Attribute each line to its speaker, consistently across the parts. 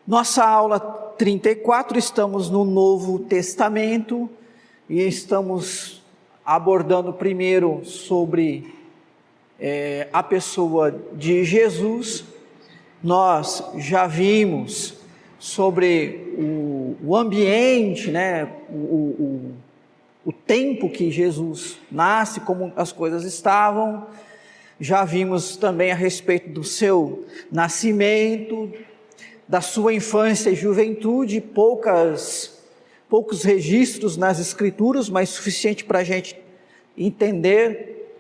Speaker 1: Nossa aula 34, estamos no Novo Testamento e estamos abordando primeiro sobre a pessoa de Jesus. Nós já vimos sobre o ambiente, né, o tempo que Jesus nasce, como as coisas estavam. Já vimos também a respeito do seu nascimento, da sua infância e juventude, poucos registros nas Escrituras, mas suficiente para a gente entender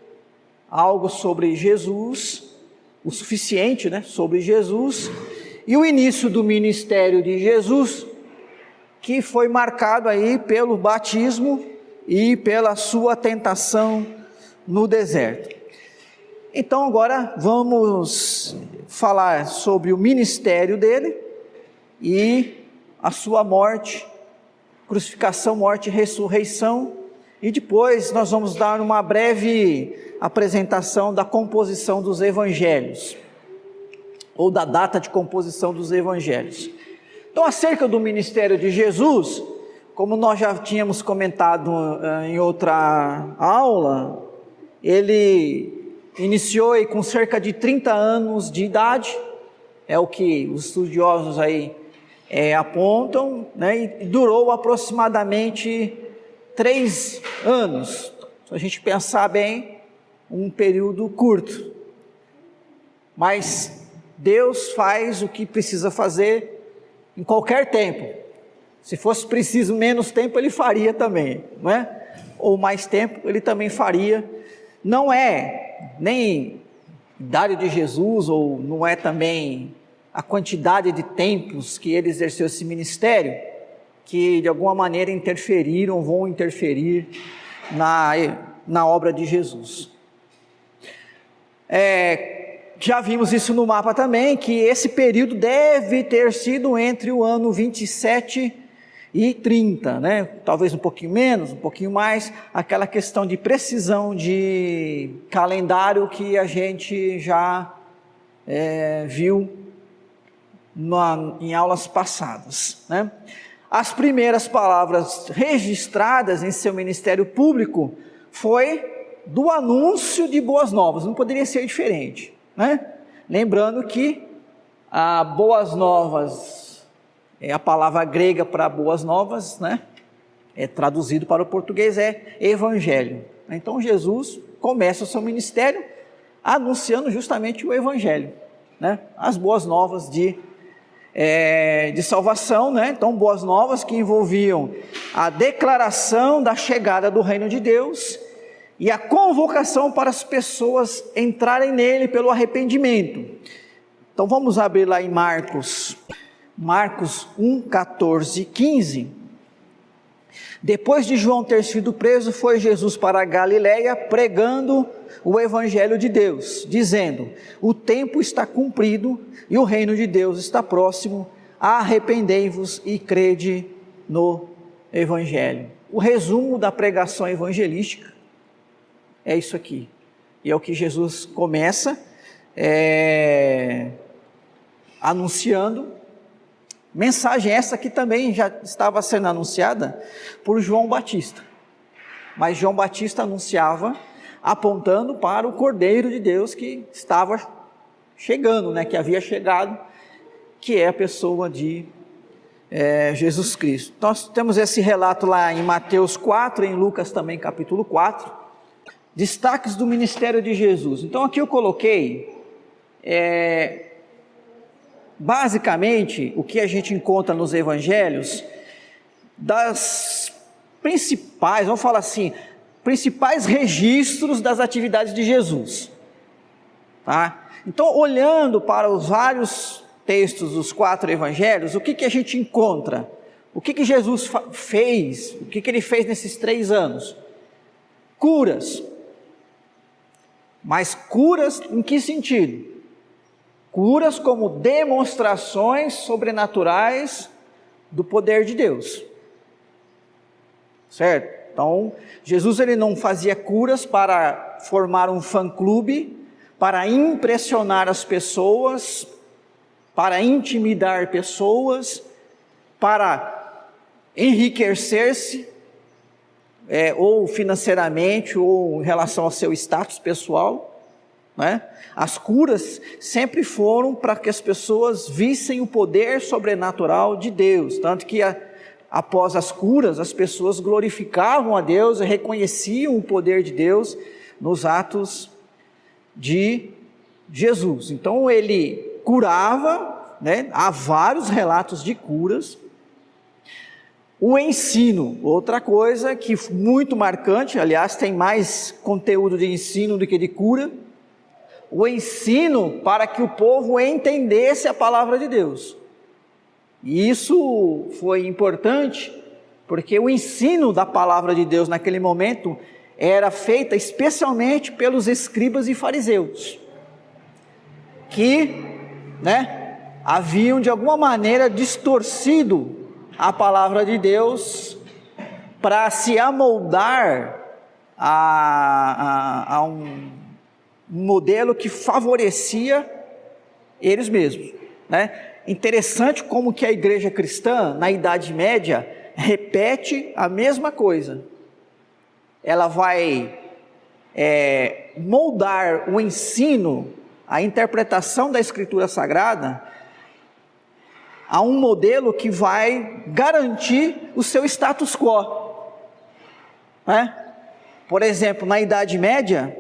Speaker 1: algo sobre Jesus, o suficiente, né, sobre Jesus, e o início do ministério de Jesus, que foi marcado aí pelo batismo e pela sua tentação no deserto. Então agora vamos falar sobre o ministério dele e a sua morte, crucificação, morte e ressurreição, e depois nós vamos dar uma breve apresentação da composição dos evangelhos, ou da data de composição dos evangelhos. Então, acerca do ministério de Jesus, como nós já tínhamos comentado em outra aula, ele iniciou aí com cerca de 30 anos de idade, é o que os estudiosos aí apontam, né, e durou aproximadamente 3 anos, se a gente pensar bem, um período curto, mas Deus faz o que precisa fazer em qualquer tempo. Se fosse preciso menos tempo, ele faria também, não é? Ou mais tempo, ele também faria. Não é nem idade de Jesus, ou não é também a quantidade de tempos que ele exerceu esse ministério, que de alguma maneira interferiram, vão interferir na obra de Jesus. Já vimos isso no mapa também, que esse período deve ter sido entre o ano 27 e 30, né? Talvez um pouquinho menos, um pouquinho mais, aquela questão de precisão de calendário que a gente já viu em aulas passadas, né? As primeiras palavras registradas em seu ministério público foi do anúncio de boas novas, não poderia ser diferente, né? Lembrando que a boas novas a palavra grega para boas novas, né? Traduzido para o português evangelho. Então Jesus começa o seu ministério anunciando justamente o evangelho, né? As boas novas de salvação, né? Então boas novas que envolviam a declaração da chegada do reino de Deus e a convocação para as pessoas entrarem nele pelo arrependimento. Então vamos abrir lá em Marcos 1, 14, 15. Depois de João ter sido preso, foi Jesus para a Galiléia pregando o evangelho de Deus, dizendo: o tempo está cumprido e o reino de Deus está próximo, arrependei-vos e crede no evangelho. O resumo da pregação evangelística é isso aqui, e é o que Jesus começa anunciando. Mensagem essa que também já estava sendo anunciada por João Batista, mas João Batista anunciava apontando para o Cordeiro de Deus que estava chegando, né, que havia chegado, que é a pessoa de Jesus Cristo. Nós temos esse relato lá em Mateus 4, em Lucas também capítulo 4, destaques do ministério de Jesus. Então aqui eu coloquei basicamente o que a gente encontra nos evangelhos, das principais, vamos falar assim, principais registros das atividades de Jesus, tá? Então, olhando para os vários textos dos 4 evangelhos, o que a gente encontra? O que Jesus fez? O que ele fez nesses 3 anos? Curas. Mas curas em que sentido? Curas como demonstrações sobrenaturais do poder de Deus, certo? Então, Jesus ele não fazia curas para formar um fã-clube, para impressionar as pessoas, para intimidar pessoas, para enriquecer-se, ou financeiramente, ou em relação ao seu status pessoal, né? As curas sempre foram para que as pessoas vissem o poder sobrenatural de Deus, tanto que após as curas, as pessoas glorificavam a Deus e reconheciam o poder de Deus nos atos de Jesus. Então ele curava, né? Há vários relatos de curas. O ensino, outra coisa que muito marcante, aliás, tem mais conteúdo de ensino do que de cura. O ensino para que o povo entendesse a palavra de Deus. E isso foi importante, porque o ensino da palavra de Deus naquele momento era feita especialmente pelos escribas e fariseus, que, haviam de alguma maneira distorcido a palavra de Deus para se amoldar a um modelo que favorecia eles mesmos, Interessante como que a igreja cristã, na Idade Média, repete a mesma coisa. Ela vai moldar o ensino, a interpretação da Escritura Sagrada, a um modelo que vai garantir o seu status quo. Por exemplo, na Idade Média,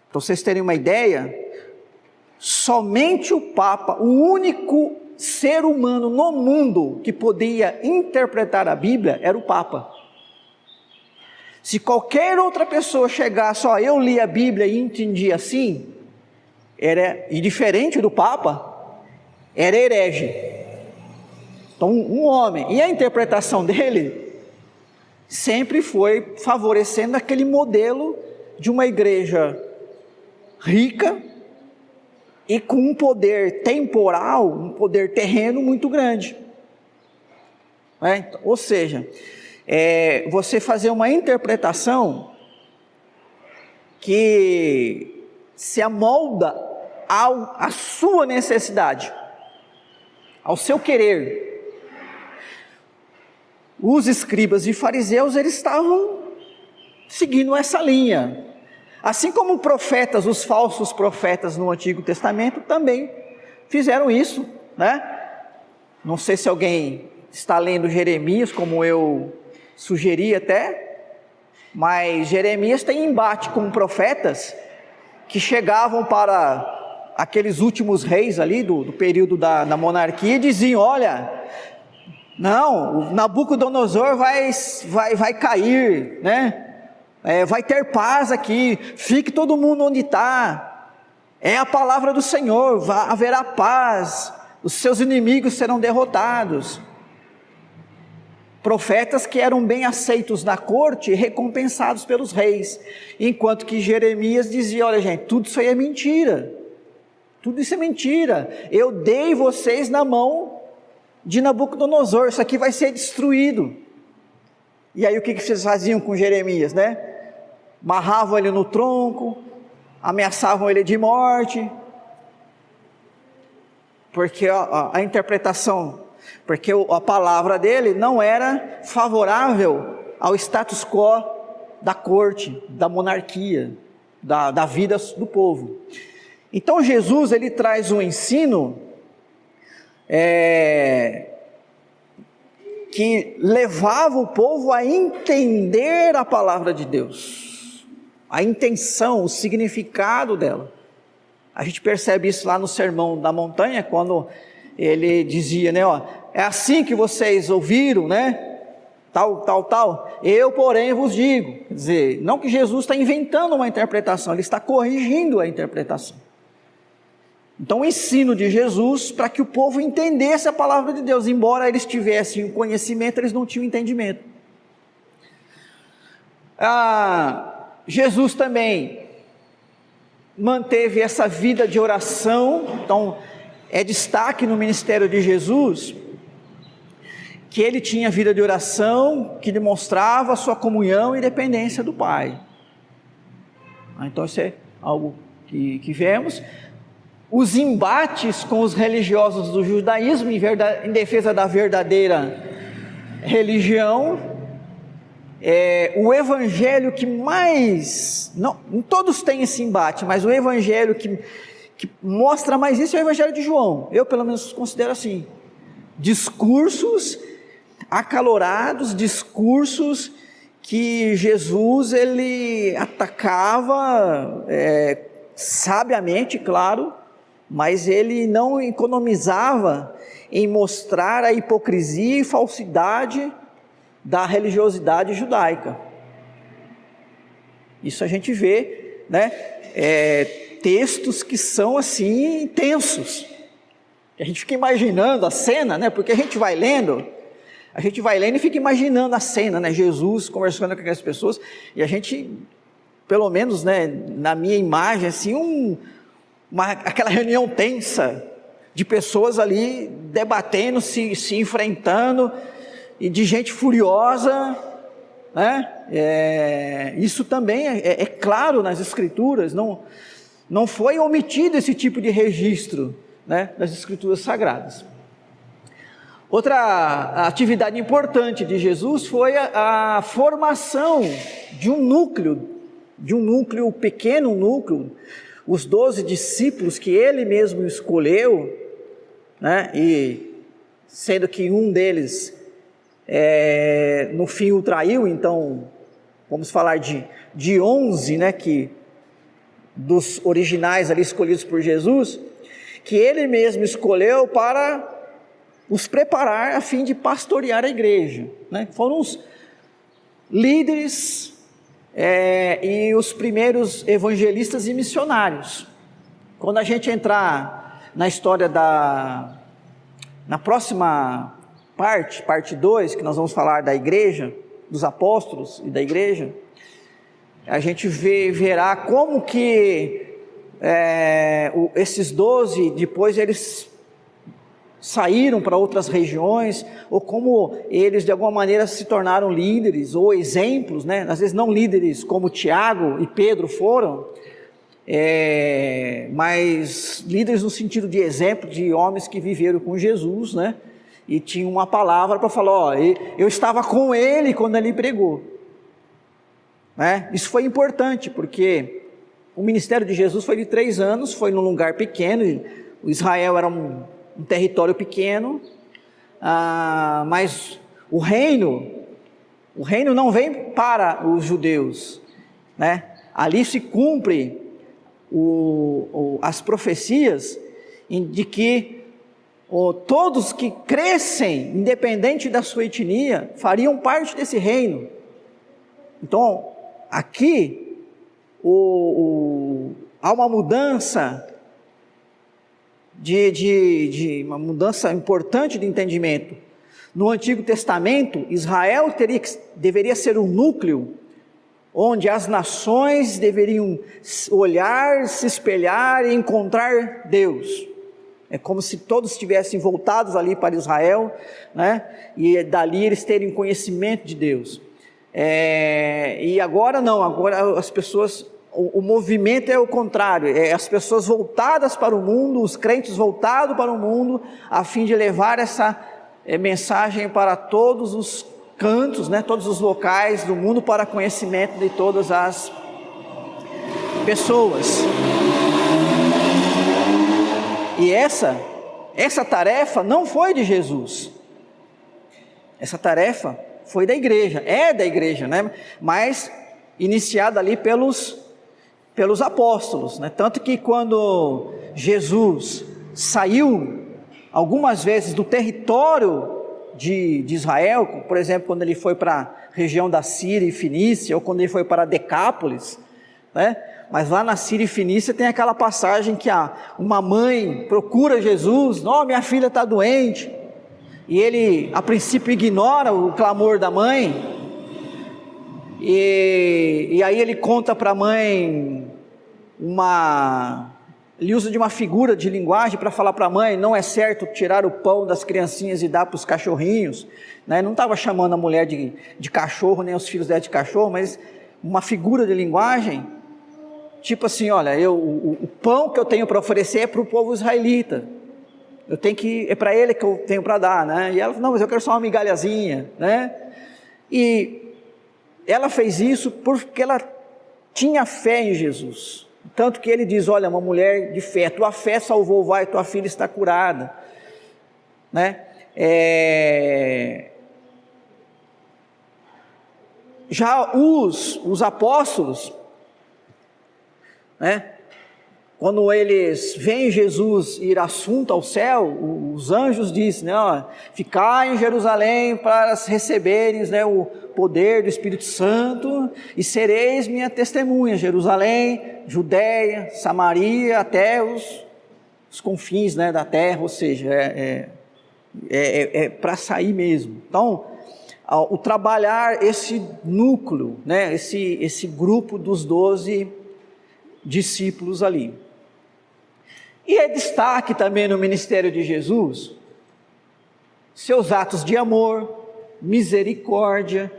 Speaker 1: para vocês terem uma ideia, somente o Papa, o único ser humano no mundo que podia interpretar a Bíblia, era o Papa. Se qualquer outra pessoa chegasse, eu li a Bíblia e entendi assim, e diferente do Papa, era herege. Então, um homem, e a interpretação dele sempre foi favorecendo aquele modelo de uma igreja rica e com um poder temporal, um poder terreno muito grande. Ou seja, você fazer uma interpretação que se amolda à sua necessidade, ao seu querer. Os escribas e fariseus, eles estavam seguindo essa linha. Assim como profetas, os falsos profetas no Antigo Testamento também fizeram isso, Não sei se alguém está lendo Jeremias, como eu sugeri até, mas Jeremias tem embate com profetas que chegavam para aqueles últimos reis ali do período da monarquia e diziam: olha, não, o Nabucodonosor vai cair, vai ter paz aqui, fique todo mundo onde está, é a palavra do Senhor, haverá paz, os seus inimigos serão derrotados. Profetas que eram bem aceitos na corte e recompensados pelos reis, enquanto que Jeremias dizia: olha gente, tudo isso aí é mentira, tudo isso é mentira, eu dei vocês na mão de Nabucodonosor, isso aqui vai ser destruído. E aí o que vocês faziam com Jeremias, Amarravam ele no tronco, ameaçavam ele de morte, porque a interpretação, porque a palavra dele não era favorável ao status quo da corte, da monarquia, da vida do povo. Então Jesus, ele traz um ensino que levava o povo a entender a palavra de Deus, a intenção, o significado dela. A gente percebe isso lá no Sermão da Montanha, quando ele dizia, é assim que vocês ouviram, tal, eu porém vos digo. Quer dizer, não que Jesus está inventando uma interpretação, ele está corrigindo a interpretação. Então o ensino de Jesus, para que o povo entendesse a palavra de Deus, embora eles tivessem o conhecimento, eles não tinham entendimento. Jesus também manteve essa vida de oração. Então é destaque no ministério de Jesus que ele tinha vida de oração, que demonstrava a sua comunhão e dependência do Pai. Então isso é algo que vemos. os embates com os religiosos do judaísmo em defesa da verdadeira religião. O evangelho que mais, não todos têm esse embate, mas o evangelho que mostra mais isso é o evangelho de João. Eu pelo menos considero assim: discursos acalorados, discursos que Jesus ele atacava sabiamente, claro, mas ele não economizava em mostrar a hipocrisia e falsidade da religiosidade judaica. Isso a gente vê, né? Textos que são assim intensos. A gente fica imaginando a cena, né? Porque a gente vai lendo e fica imaginando a cena, né? Jesus conversando com aquelas pessoas, e a gente, pelo menos, né, na minha imagem, assim, aquela reunião tensa de pessoas ali debatendo, se enfrentando, e de gente furiosa, né? Isso também é claro nas Escrituras, não foi omitido esse tipo de registro, né, das Escrituras Sagradas. Outra atividade importante de Jesus foi a formação de um núcleo pequeno, os 12 discípulos que ele mesmo escolheu, né, e sendo que um deles no fim o traiu, então vamos falar de 11, né, dos originais ali escolhidos por Jesus, que ele mesmo escolheu para os preparar a fim de pastorear a igreja, né? Foram os líderes e os primeiros evangelistas e missionários. Quando a gente entrar na história na próxima parte 2, que nós vamos falar da igreja, dos apóstolos e da igreja, a gente verá como que esses 12, depois eles saíram para outras regiões, ou como eles de alguma maneira se tornaram líderes, ou exemplos, né? Às vezes não líderes como Tiago e Pedro foram, mas líderes no sentido de exemplo, de homens que viveram com Jesus, né? E tinham uma palavra para falar: eu estava com ele quando ele pregou, né? Isso foi importante, porque o ministério de Jesus foi de 3 anos, foi num lugar pequeno, o Israel era um território pequeno, mas o reino não vem para os judeus, né? Ali se cumpre as profecias de que todos que crescem, independente da sua etnia, fariam parte desse reino. Então, aqui há uma mudança uma mudança importante de entendimento. No Antigo Testamento, Israel deveria ser um núcleo onde as nações deveriam olhar, se espelhar e encontrar Deus. É como se todos estivessem voltados ali para Israel, né? E dali eles terem conhecimento de Deus. E agora não, agora as pessoas, o movimento é o contrário, as pessoas voltadas para o mundo, os crentes voltados para o mundo, a fim de levar essa mensagem para todos os cantos, né, todos os locais do mundo, para conhecimento de todas as pessoas. E essa tarefa não foi de Jesus, essa tarefa foi da igreja, da igreja, né? Mas iniciada ali pelos apóstolos, né? Tanto que quando Jesus saiu algumas vezes do território de Israel, por exemplo, quando ele foi para a região da Síria e Fenícia, ou quando ele foi para Decápolis, né? Mas lá na Síria e Fenícia tem aquela passagem que uma mãe procura Jesus: minha filha está doente, e ele a princípio ignora o clamor da mãe, e aí ele conta para a mãe ele usa de uma figura de linguagem para falar para a mãe: não é certo tirar o pão das criancinhas e dar para os cachorrinhos, né? Não estava chamando a mulher de cachorro, nem os filhos dela de cachorro, mas uma figura de linguagem. Tipo assim, olha, o pão que eu tenho para oferecer é para o povo israelita. É para ele que eu tenho para dar, né? E ela falou, não, mas eu quero só uma migalhazinha, né? E ela fez isso porque ela tinha fé em Jesus. Tanto que ele diz, olha, uma mulher de fé, tua fé salvou, vai, tua filha está curada, né? Já os apóstolos, né? Quando eles veem Jesus ir assunto ao céu, os anjos dizem, né, ó, ficai em Jerusalém para receberes, né, o poder do Espírito Santo e sereis minha testemunha, Jerusalém, Judeia, Samaria, até os confins, né, da terra, ou seja, para sair mesmo. Então, o trabalhar esse núcleo, né, esse grupo dos 12 discípulos ali. E é destaque também no ministério de Jesus, seus atos de amor, misericórdia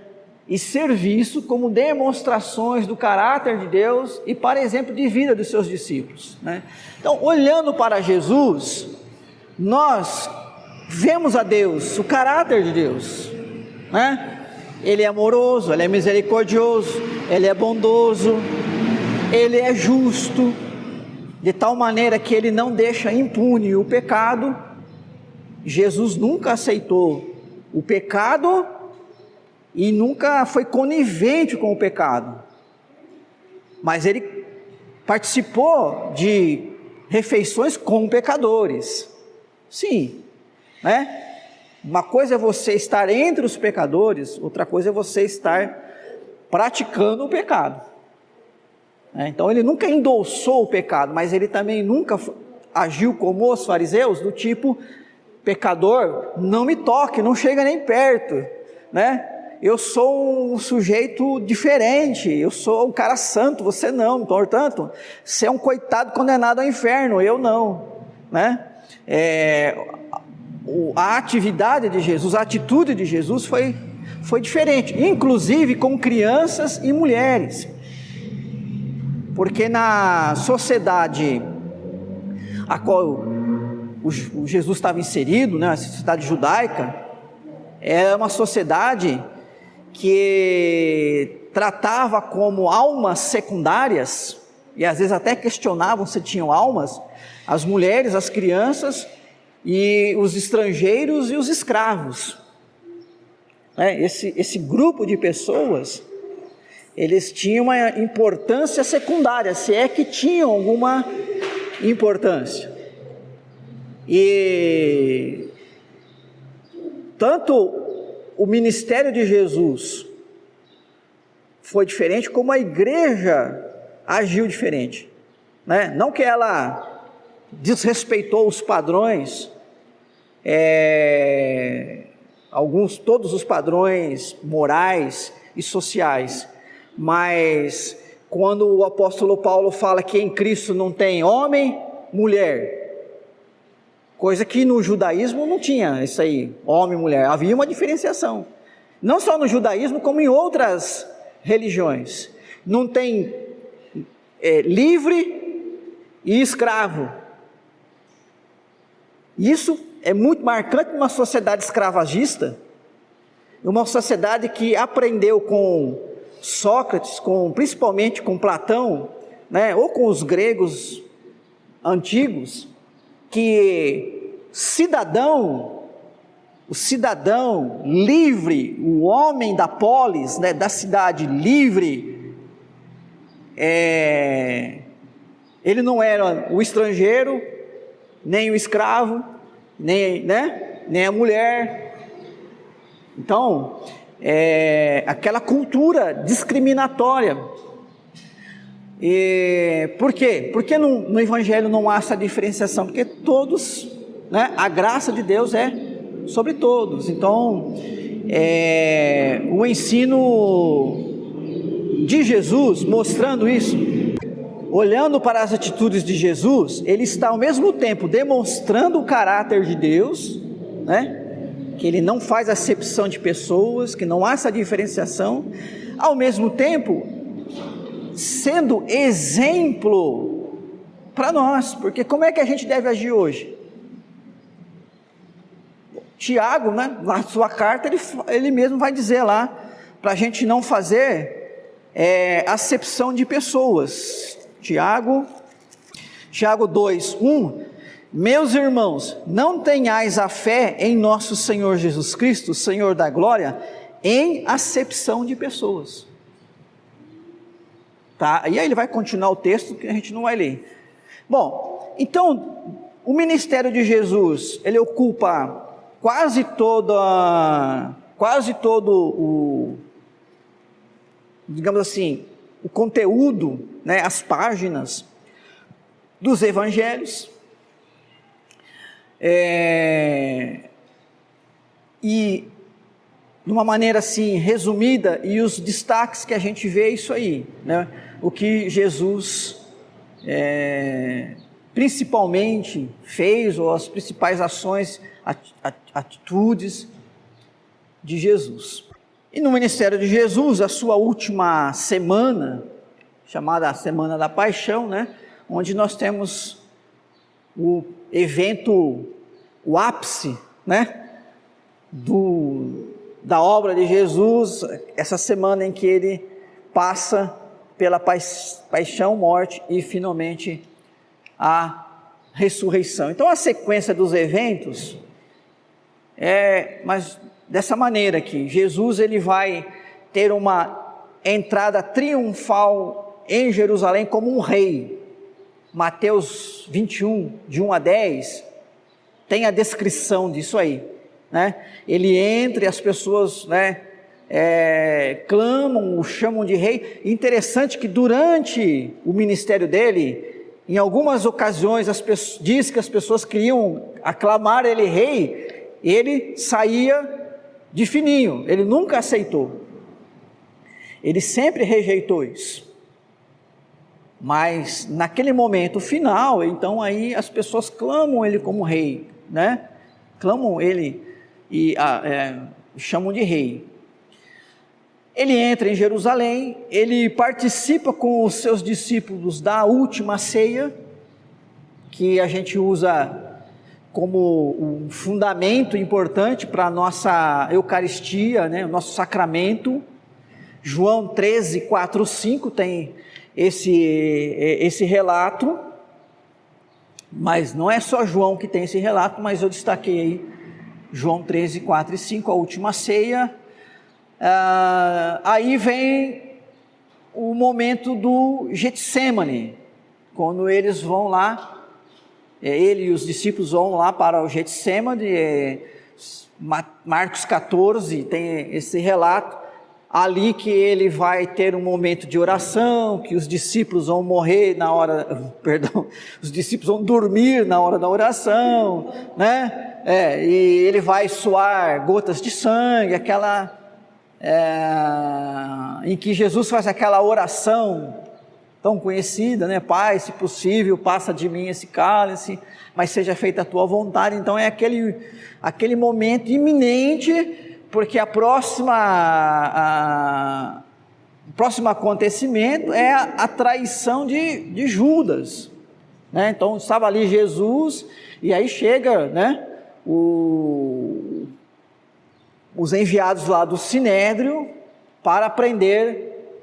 Speaker 1: e serviço como demonstrações do caráter de Deus e para exemplo de vida dos seus discípulos, né? Então, olhando para Jesus, nós vemos a Deus, o caráter de Deus, né? Ele é amoroso, Ele é misericordioso, Ele é bondoso, Ele é justo, de tal maneira que Ele não deixa impune o pecado. Jesus nunca aceitou o pecado e nunca foi conivente com o pecado, mas Ele participou de refeições com pecadores, sim, né? Uma coisa é você estar entre os pecadores, outra coisa é você estar praticando o pecado. Então ele nunca endossou o pecado, mas ele também nunca agiu como os fariseus, do tipo, pecador, não me toque, não chega nem perto, né? Eu sou um sujeito diferente, eu sou um cara santo, você não, portanto, você é um coitado condenado ao inferno, eu não, né? A atividade de Jesus, a atitude de Jesus foi diferente, inclusive com crianças e mulheres. Porque na sociedade a qual o Jesus estava inserido, né, a sociedade judaica, era uma sociedade que tratava como almas secundárias, e às vezes até questionavam se tinham almas, as mulheres, as crianças, e os estrangeiros e os escravos. Esse grupo de pessoas, eles tinham uma importância secundária, se é que tinham alguma importância. E tanto o ministério de Jesus foi diferente, como a igreja agiu diferente, né? Não que ela desrespeitou os padrões, todos os padrões morais e sociais, mas quando o apóstolo Paulo fala que em Cristo não tem homem, mulher, coisa que no judaísmo não tinha isso aí, homem e mulher, havia uma diferenciação, não só no judaísmo como em outras religiões, não tem livre e escravo. Isso é muito marcante numa sociedade escravagista, uma sociedade que aprendeu com Sócrates, principalmente com Platão, né, ou com os gregos antigos, que o cidadão livre, o homem da polis, né, da cidade livre, ele não era o estrangeiro, nem o escravo, nem a mulher. Então, aquela cultura discriminatória. Por quê? Porque no Evangelho não há essa diferenciação, porque todos, né, a graça de Deus é sobre todos. Então, o ensino de Jesus mostrando isso, olhando para as atitudes de Jesus, ele está ao mesmo tempo demonstrando o caráter de Deus, né? Que ele não faz acepção de pessoas, que não há essa diferenciação, ao mesmo tempo sendo exemplo para nós, porque como é que a gente deve agir hoje? Tiago, né, na sua carta, ele mesmo vai dizer lá, para a gente não fazer acepção de pessoas. Tiago 2:1, meus irmãos, não tenhais a fé em nosso Senhor Jesus Cristo, Senhor da glória, em acepção de pessoas. Tá? E aí ele vai continuar o texto que a gente não vai ler. Bom, então, o ministério de Jesus, ele ocupa quase todo o, digamos assim, o conteúdo, né, as páginas dos evangelhos, e de uma maneira assim resumida, e os destaques que a gente vê é isso aí, né? O que Jesus principalmente fez, ou as principais ações, atitudes de Jesus. E no ministério de Jesus, a sua última semana, chamada Semana da Paixão, né, onde nós temos o evento, o ápice, né, da obra de Jesus, essa semana em que ele passa pela paixão, morte e finalmente a ressurreição. Então a sequência dos eventos mas dessa maneira aqui, Jesus ele vai ter uma entrada triunfal em Jerusalém como um rei. Mateus 21, de 1 a 10, tem a descrição disso aí, né? Ele entra e as pessoas, né, clamam, o chamam de rei. Interessante que durante o ministério dele, em algumas ocasiões, diz que as pessoas queriam aclamar ele rei, ele saía de fininho, ele nunca aceitou, ele sempre rejeitou isso. Mas naquele momento final, então aí as pessoas clamam ele como rei, né? Clamam ele e chamam de rei. Ele entra em Jerusalém, ele participa com os seus discípulos da última ceia, que a gente usa como um fundamento importante para a nossa Eucaristia, né? O nosso sacramento. João 13, 4, 5 tem esse relato, mas não é só João que tem esse relato, mas eu destaquei aí João 13, 4 e 5, a última ceia. Aí vem o momento do Getsêmani, quando eles vão lá, ele e os discípulos vão lá para o Getsêmani, Marcos 14 tem esse relato, ali que ele vai ter um momento de oração, que os discípulos vão morrer na hora, os discípulos vão dormir na hora da oração, né? E ele vai suar gotas de sangue, em que Jesus faz aquela oração tão conhecida, né? Pai, se possível, passa de mim esse cálice, mas seja feita a tua vontade. Então é aquele momento iminente, porque o próximo acontecimento é a traição de Judas, né? Então estava ali Jesus, e aí chega, né, os enviados lá do Sinédrio para prender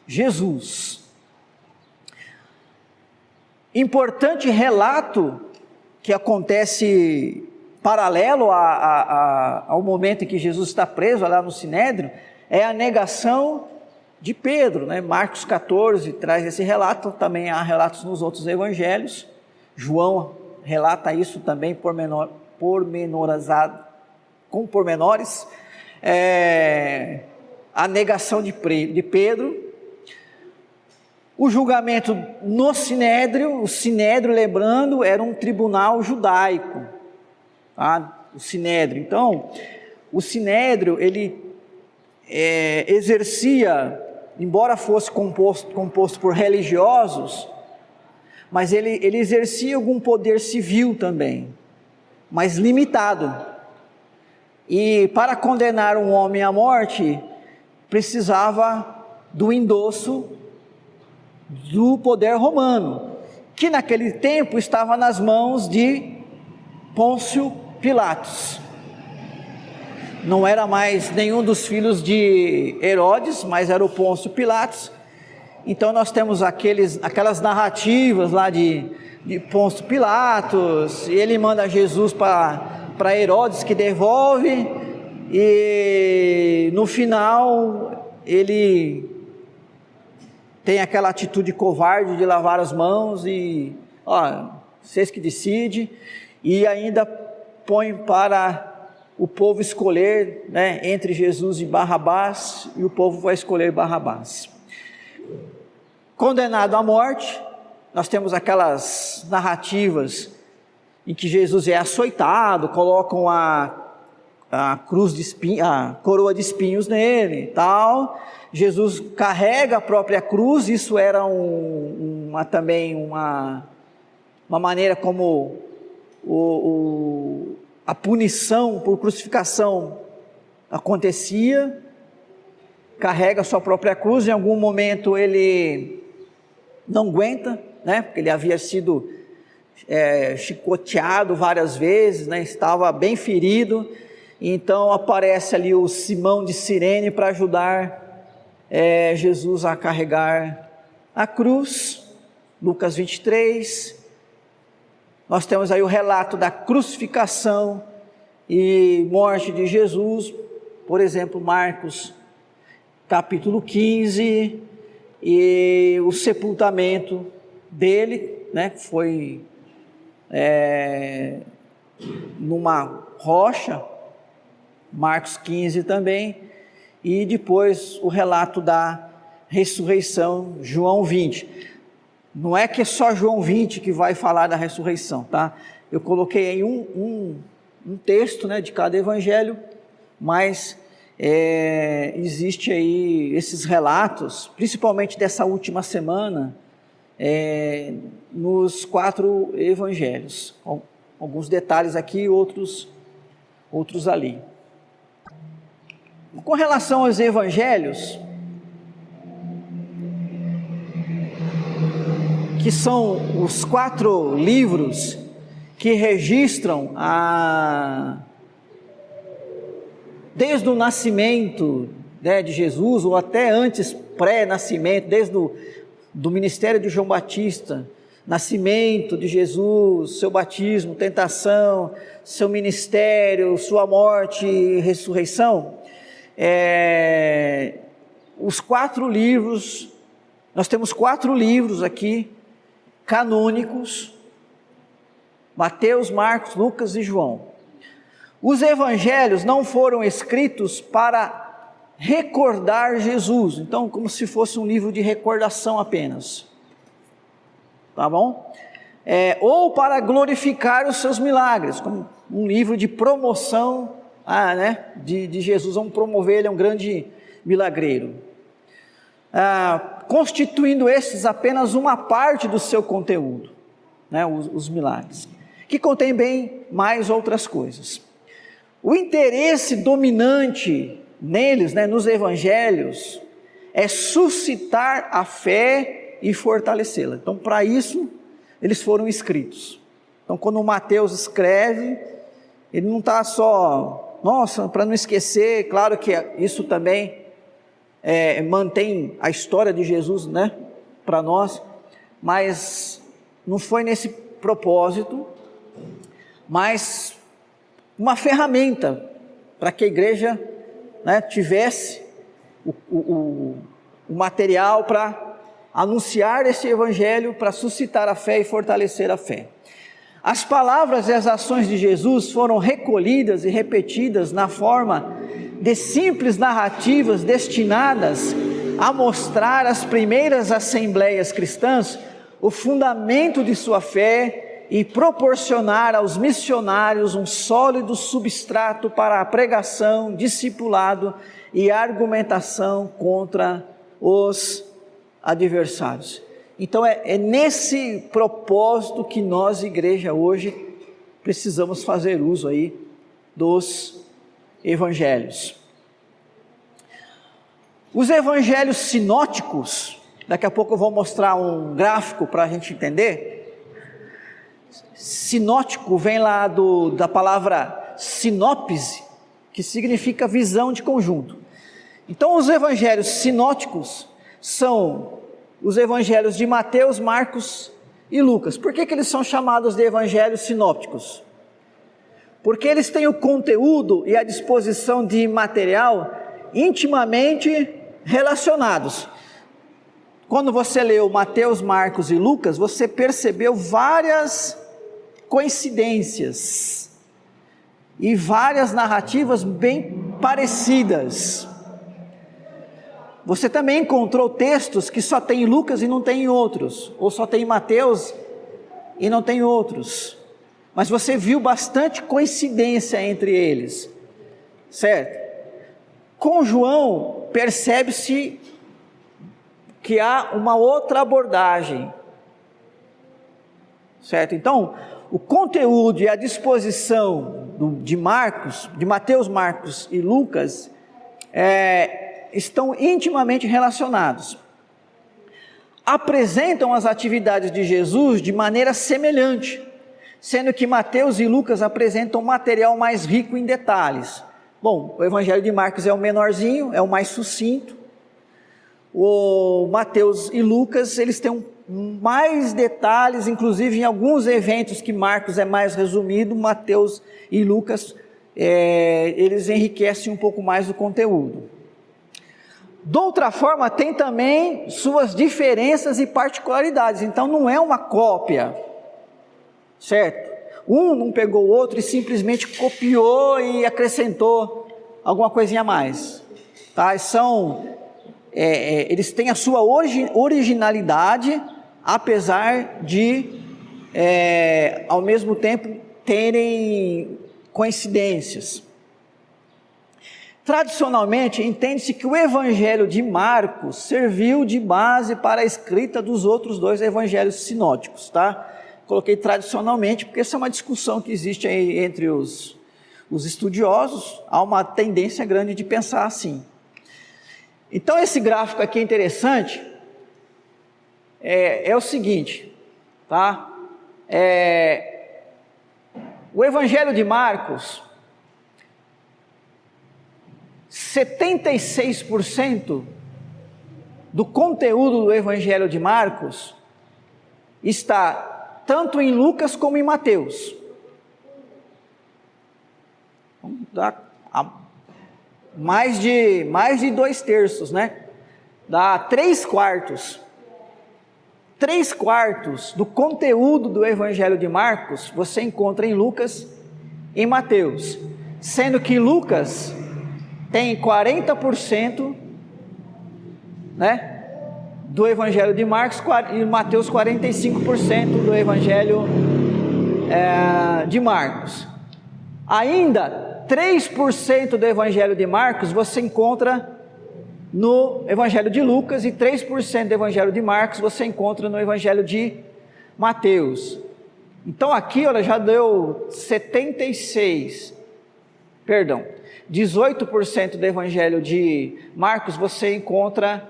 Speaker 1: Jesus. Importante relato que acontece paralelo ao momento em que Jesus está preso lá no Sinédrio, é a negação de Pedro, né? Marcos 14 traz esse relato, também há relatos nos outros evangelhos. João relata isso também pormenorizado, com pormenores, a negação de Pedro, o julgamento no Sinédrio. O Sinédrio, lembrando, era um tribunal judaico, tá? O Sinédrio. Então, o Sinédrio, ele exercia, embora fosse composto por religiosos, mas ele exercia algum poder civil também, mas limitado. E para condenar um homem à morte, precisava do endosso do poder romano, que naquele tempo estava nas mãos de Pôncio Pilatos. Não era mais nenhum dos filhos de Herodes, mas era o Pôncio Pilatos. Então nós temos aquelas narrativas lá de Pôncio Pilatos, e ele manda Jesus para Herodes, que devolve, e no final ele tem aquela atitude covarde de lavar as mãos e, vocês que decidem, e ainda põe para o povo escolher, né, entre Jesus e Barrabás, e o povo vai escolher Barrabás. Condenado à morte, nós temos aquelas narrativas em que Jesus é açoitado, colocam a cruz de espinhos, a coroa de espinhos nele e tal. Jesus carrega a própria cruz. Isso era também uma maneira como a punição por crucificação acontecia. Carrega a sua própria cruz. Em algum momento ele não aguenta, né? Porque ele havia sido chicoteado várias vezes, né? Estava bem ferido. Então aparece ali o Simão de Cirene para ajudar Jesus a carregar a cruz. Lucas 23, nós temos aí o relato da crucificação e morte de Jesus, por exemplo, Marcos capítulo 15, e o sepultamento dele, né, foi numa rocha, Marcos 15 também, e depois o relato da ressurreição, João 20. Não é que é só João 20 que vai falar da ressurreição, tá? Eu coloquei aí um texto, né, de cada evangelho, mas existe aí esses relatos, principalmente dessa última semana, nos 4 evangelhos. Alguns detalhes aqui, outros ali. Com relação aos evangelhos, que são os 4 livros que registram desde o nascimento, né, de Jesus, ou até antes, pré-nascimento, desde do ministério de João Batista, nascimento de Jesus, seu batismo, tentação, seu ministério, sua morte e ressurreição. Os 4 livros, nós temos 4 livros aqui, canônicos: Mateus, Marcos, Lucas e João. Os evangelhos não foram escritos para recordar Jesus, então como se fosse um livro de recordação apenas, tá bom? Ou para glorificar os seus milagres, como um livro de promoção, né, de Jesus. Vamos promover, ele é um grande milagreiro, constituindo esses apenas uma parte do seu conteúdo, né, os milagres, que contém bem mais outras coisas. O interesse dominante neles, né, nos evangelhos, é suscitar a fé e fortalecê-la. Então, para isso, eles foram escritos. Então, quando o Mateus escreve, ele não está só, para não esquecer, claro que isso também mantém a história de Jesus, né, para nós, mas não foi nesse propósito, mas uma ferramenta para que a igreja, né, tivesse o material para anunciar esse evangelho, para suscitar a fé e fortalecer a fé. As palavras e as ações de Jesus foram recolhidas e repetidas na forma de simples narrativas destinadas a mostrar às primeiras assembleias cristãs o fundamento de sua fé e proporcionar aos missionários um sólido substrato para a pregação, discipulado e argumentação contra os adversários. Então é nesse propósito que nós, igreja, hoje precisamos fazer uso aí dos evangelhos. Os evangelhos sinóticos Daqui a pouco eu vou mostrar um gráfico para a gente entender. Sinótico vem lá da palavra sinopse, que significa visão de conjunto. Então, os evangelhos sinóticos são os evangelhos de Mateus, Marcos e Lucas. Por que eles são chamados de evangelhos sinópticos? Porque eles têm o conteúdo e a disposição de material intimamente relacionados. Quando você leu Mateus, Marcos e Lucas, você percebeu várias coincidências e várias narrativas bem parecidas. Você também encontrou textos que só tem em Lucas e não tem em outros, ou só tem em Mateus e não tem em outros. Mas você viu bastante coincidência entre eles, certo? Com João, percebe-se que há uma outra abordagem, certo? Então, o conteúdo e a disposição de Mateus, Marcos e Lucas, estão intimamente relacionados. Apresentam as atividades de Jesus de maneira semelhante, sendo que Mateus e Lucas apresentam material mais rico em detalhes. Bom, o Evangelho de Marcos é o menorzinho, é o mais sucinto. O Mateus e Lucas, eles têm mais detalhes, inclusive em alguns eventos que Marcos é mais resumido, Mateus e Lucas, eles enriquecem um pouco mais o conteúdo. De outra forma, tem também suas diferenças e particularidades, então não é uma cópia, certo? Um não pegou o outro e simplesmente copiou e acrescentou alguma coisinha a mais, tá? Eles têm a sua originalidade, apesar de, ao mesmo tempo, terem coincidências. Tradicionalmente, entende-se que o Evangelho de Marcos serviu de base para a escrita dos outros dois evangelhos sinóticos, tá? Coloquei tradicionalmente, porque essa é uma discussão que existe aí entre os estudiosos, há uma tendência grande de pensar assim. Então, esse gráfico aqui é interessante, é o seguinte, tá? O Evangelho de Marcos, 76% do conteúdo do Evangelho de Marcos está tanto em Lucas como em Mateus. Vamos dar mais de 2/3, né? Dá 3/4. 3/4 do conteúdo do Evangelho de Marcos você encontra em Lucas e em Mateus, sendo que Lucas tem 40%, né, do Evangelho de Marcos e Mateus 45% do Evangelho de Marcos. Ainda 3% do Evangelho de Marcos você encontra no Evangelho de Lucas e 3% do Evangelho de Marcos você encontra no Evangelho de Mateus. Então aqui, olha, já deu 18% do Evangelho de Marcos você encontra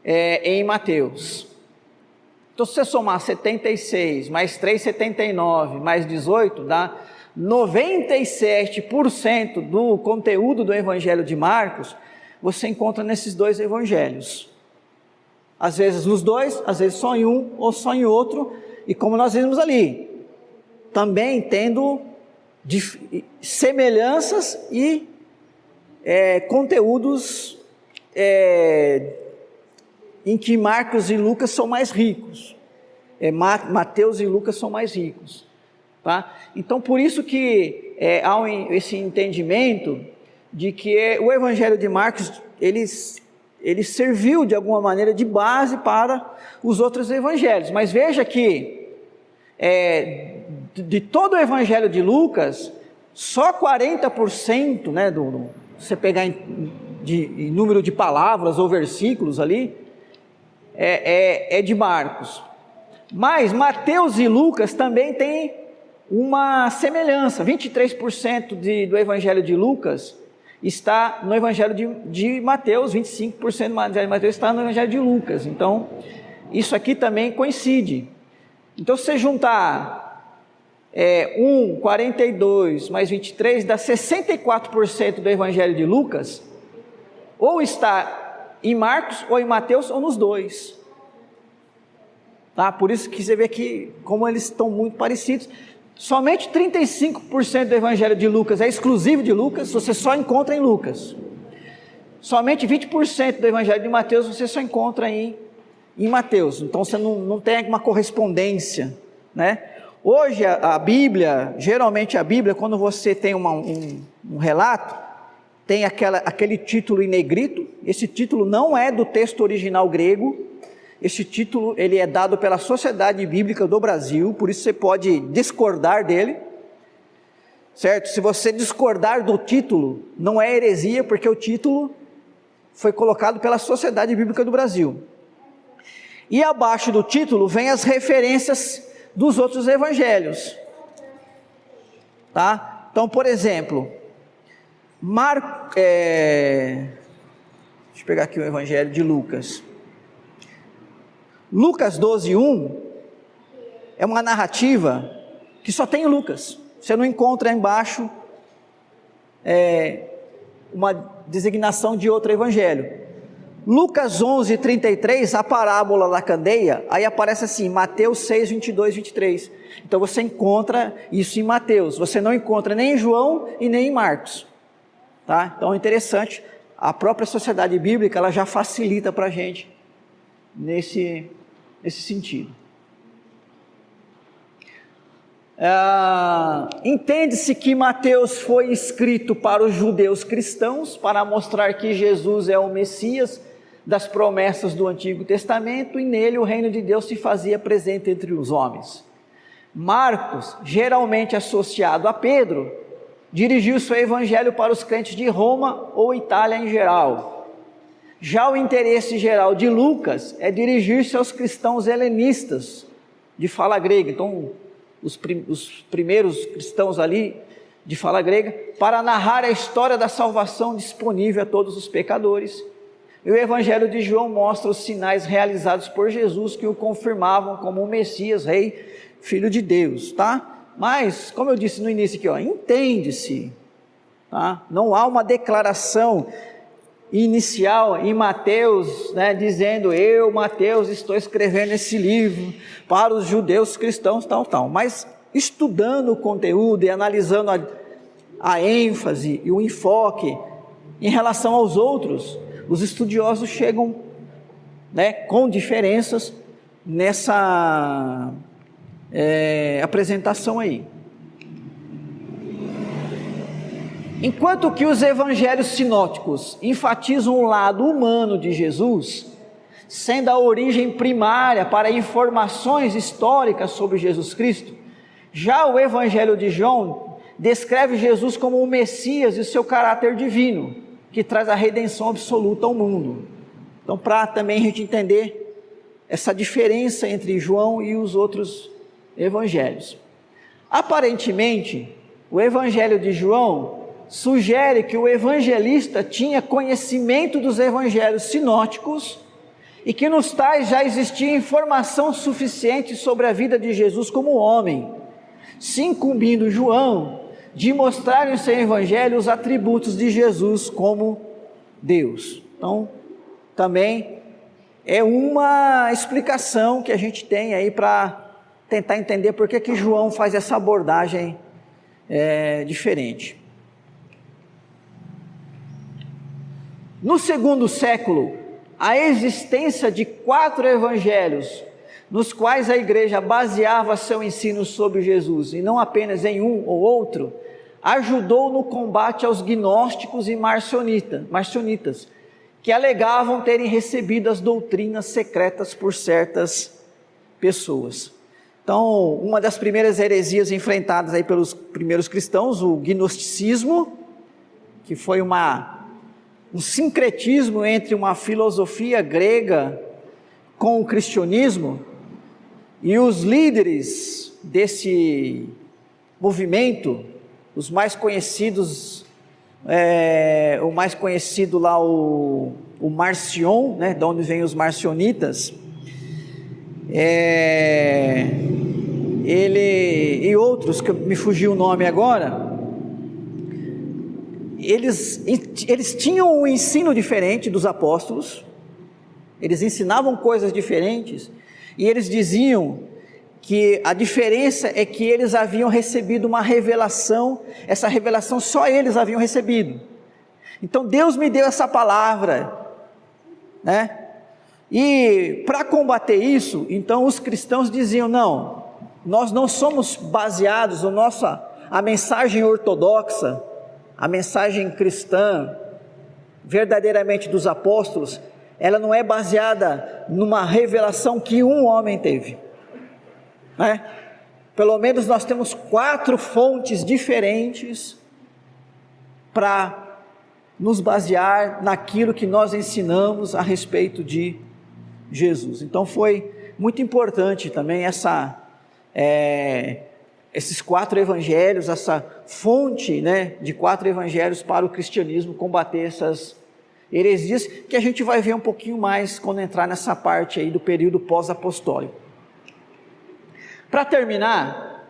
Speaker 1: em Mateus. Então, se você somar 76 mais 3, 79 mais 18, dá 97% do conteúdo do Evangelho de Marcos você encontra nesses dois evangelhos. Às vezes nos dois, às vezes só em um ou só em outro, e como nós vimos ali, também tendo semelhanças e conteúdos em que Marcos e Lucas são mais ricos, Mateus e Lucas são mais ricos, tá? Então por isso que há esse entendimento de que o Evangelho de Marcos ele serviu de alguma maneira de base para os outros evangelhos, mas veja que de todo o Evangelho de Lucas, só 40%, né, você pegar em número de palavras ou versículos ali, é de Marcos. Mas Mateus e Lucas também têm uma semelhança. 23% do Evangelho de Lucas está no Evangelho de Mateus, 25% do Evangelho de Mateus está no Evangelho de Lucas. Então, isso aqui também coincide. Então, se você juntar 42 mais 23, dá 64% do Evangelho de Lucas, ou está em Marcos, ou em Mateus, ou nos dois. Tá? Por isso que você vê que, como eles estão muito parecidos, somente 35% do Evangelho de Lucas é exclusivo de Lucas, você só encontra em Lucas. Somente 20% do Evangelho de Mateus você só encontra em Mateus. Então você não tem uma correspondência, né? Hoje a Bíblia, geralmente a Bíblia, quando você tem um relato, tem aquele título em negrito. Esse título não é do texto original grego. Esse título ele é dado pela Sociedade Bíblica do Brasil, por isso você pode discordar dele, certo? Se você discordar do título, não é heresia, porque o título foi colocado pela Sociedade Bíblica do Brasil. E abaixo do título vem as referências dos outros evangelhos, tá? Então, por exemplo, deixa eu pegar aqui o Evangelho de Lucas. Lucas 12:1 é uma narrativa que só tem em Lucas. Você não encontra embaixo uma designação de outro evangelho. Lucas 11:33, a parábola da candeia, aí aparece assim, Mateus 6:22, 23. Então você encontra isso em Mateus, você não encontra nem em João e nem em Marcos. Tá? Então é interessante, a própria Sociedade Bíblica ela já facilita para a gente nesse sentido. Entende-se que Mateus foi escrito para os judeus cristãos, para mostrar que Jesus é o Messias das promessas do Antigo Testamento, e nele o reino de Deus se fazia presente entre os homens. Marcos, geralmente associado a Pedro, dirigiu seu evangelho para os crentes de Roma ou Itália em geral. Já o interesse geral de Lucas é dirigir-se aos cristãos helenistas de fala grega. Então, os primeiros cristãos ali de fala grega, para narrar a história da salvação disponível a todos os pecadores. E o Evangelho de João mostra os sinais realizados por Jesus que o confirmavam como o Messias, Rei, Filho de Deus, tá? Mas, como eu disse no início aqui, entende-se, tá? Não há uma declaração inicial em Mateus, né, dizendo, Mateus, estou escrevendo esse livro para os judeus cristãos, tal. Mas estudando o conteúdo e analisando a ênfase e o enfoque em relação aos outros, os estudiosos chegam, né, com diferenças nessa apresentação aí. Enquanto que os evangelhos sinóticos enfatizam o lado humano de Jesus, sendo a origem primária para informações históricas sobre Jesus Cristo, já o Evangelho de João descreve Jesus como o Messias e o seu caráter divino, que traz a redenção absoluta ao mundo. Então, para também a gente entender essa diferença entre João e os outros evangelhos. Aparentemente, o Evangelho de João sugere que o evangelista tinha conhecimento dos evangelhos sinóticos e que nos tais já existia informação suficiente sobre a vida de Jesus como homem, se incumbindo João de mostrar em seu evangelho os atributos de Jesus como Deus. Então, também é uma explicação que a gente tem aí para tentar entender por que João faz essa abordagem diferente. No segundo século, a existência de 4 evangelhos, nos quais a igreja baseava seu ensino sobre Jesus, e não apenas em um ou outro, ajudou no combate aos gnósticos e marcionitas, que alegavam terem recebido as doutrinas secretas por certas pessoas. Então, uma das primeiras heresias enfrentadas aí pelos primeiros cristãos, o gnosticismo, que foi um sincretismo entre uma filosofia grega com o cristianismo, e os líderes desse movimento, os mais conhecidos o mais conhecido lá, o Marcion, né, de onde vem os marcionitas, ele e outros, que me fugiu o nome agora, eles tinham um ensino diferente dos apóstolos, eles ensinavam coisas diferentes, e eles diziam que a diferença é que eles haviam recebido uma revelação, essa revelação só eles haviam recebido. Então Deus me deu essa palavra, né? E para combater isso, então os cristãos diziam: não, nós não somos baseados, a mensagem ortodoxa, a mensagem cristã, verdadeiramente dos apóstolos, ela não é baseada numa revelação que um homem teve, né? Pelo menos nós temos 4 fontes diferentes para nos basear naquilo que nós ensinamos a respeito de Jesus. Então foi muito importante também esses 4 evangelhos, essa fonte, né, de 4 evangelhos para o cristianismo combater essas heresias, que a gente vai ver um pouquinho mais quando entrar nessa parte aí do período pós-apostólico. Para terminar,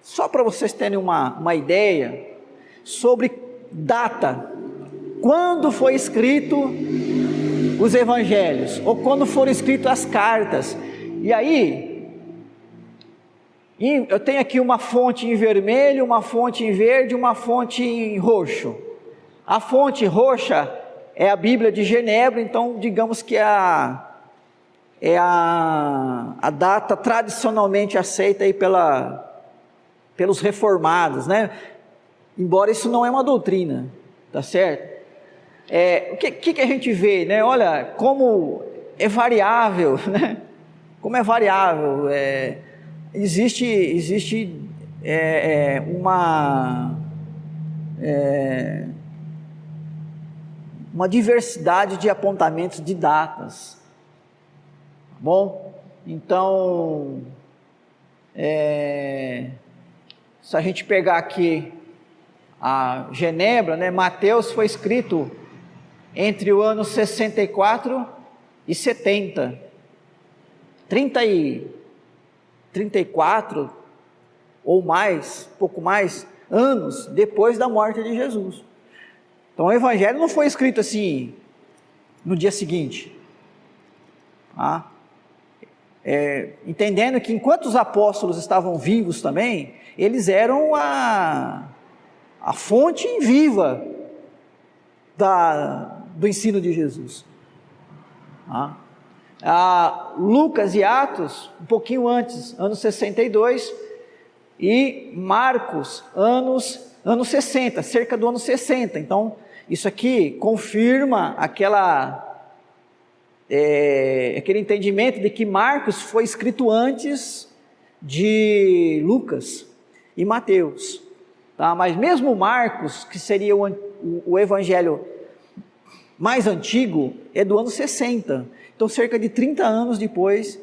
Speaker 1: só para vocês terem uma ideia sobre data, quando foi escrito os evangelhos, ou quando foram escritas as cartas. E aí, eu tenho aqui uma fonte em vermelho, uma fonte em verde, uma fonte em roxo. A fonte roxa é a Bíblia de Genebra, então digamos que é a data tradicionalmente aceita aí pelos reformados, né? Embora isso não é uma doutrina, tá certo? O que a gente vê, né? Olha, como é variável, né? Como é variável, existe uma diversidade de apontamentos de datas, tá bom? Então, se a gente pegar aqui a Genebra, né? Mateus foi escrito entre o ano 64 e 70, 34 ou mais, pouco mais, anos depois da morte de Jesus. Então o evangelho não foi escrito assim, no dia seguinte, tá? Entendendo que enquanto os apóstolos estavam vivos também, eles eram a fonte viva do ensino de Jesus. Lucas e Atos, um pouquinho antes, anos 62, e Marcos, anos 60, cerca do ano 60. Então, isso aqui confirma aquele entendimento de que Marcos foi escrito antes de Lucas e Mateus, tá? Mas mesmo Marcos, que seria o evangelho mais antigo, é do ano 60, então cerca de 30 anos depois,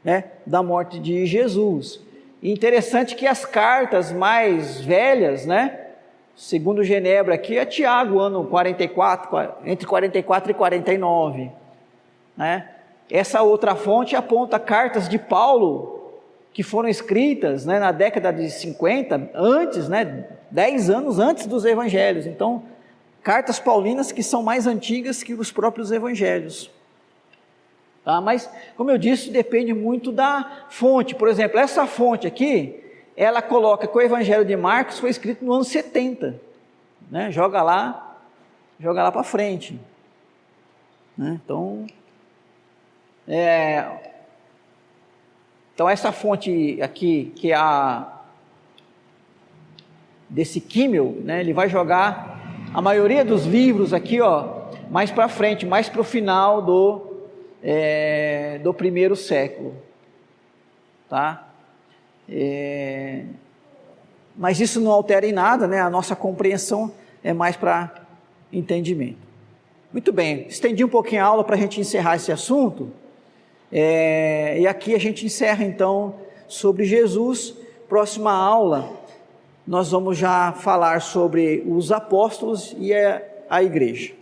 Speaker 1: né, da morte de Jesus. E interessante que as cartas mais velhas, né, segundo Genebra aqui, é Tiago, ano 44, entre 44 e 49, né? Essa outra fonte aponta cartas de Paulo, que foram escritas, né, na década de 50, antes, né, 10 anos antes dos evangelhos. Então, cartas paulinas que são mais antigas que os próprios evangelhos. Tá? Mas, como eu disse, depende muito da fonte. Por exemplo, essa fonte aqui, ela coloca que o evangelho de Marcos foi escrito no ano 70, né? Joga lá para frente, né? Então essa fonte aqui, que é desse Kimmel, né? Ele vai jogar a maioria dos livros aqui, ó, mais para frente, mais para o final do primeiro século, tá? Mas isso não altera em nada, né? A nossa compreensão é mais para entendimento. Muito bem, estendi um pouquinho a aula para a gente encerrar esse assunto, e aqui a gente encerra então sobre Jesus. Próxima aula nós vamos já falar sobre os apóstolos e a igreja.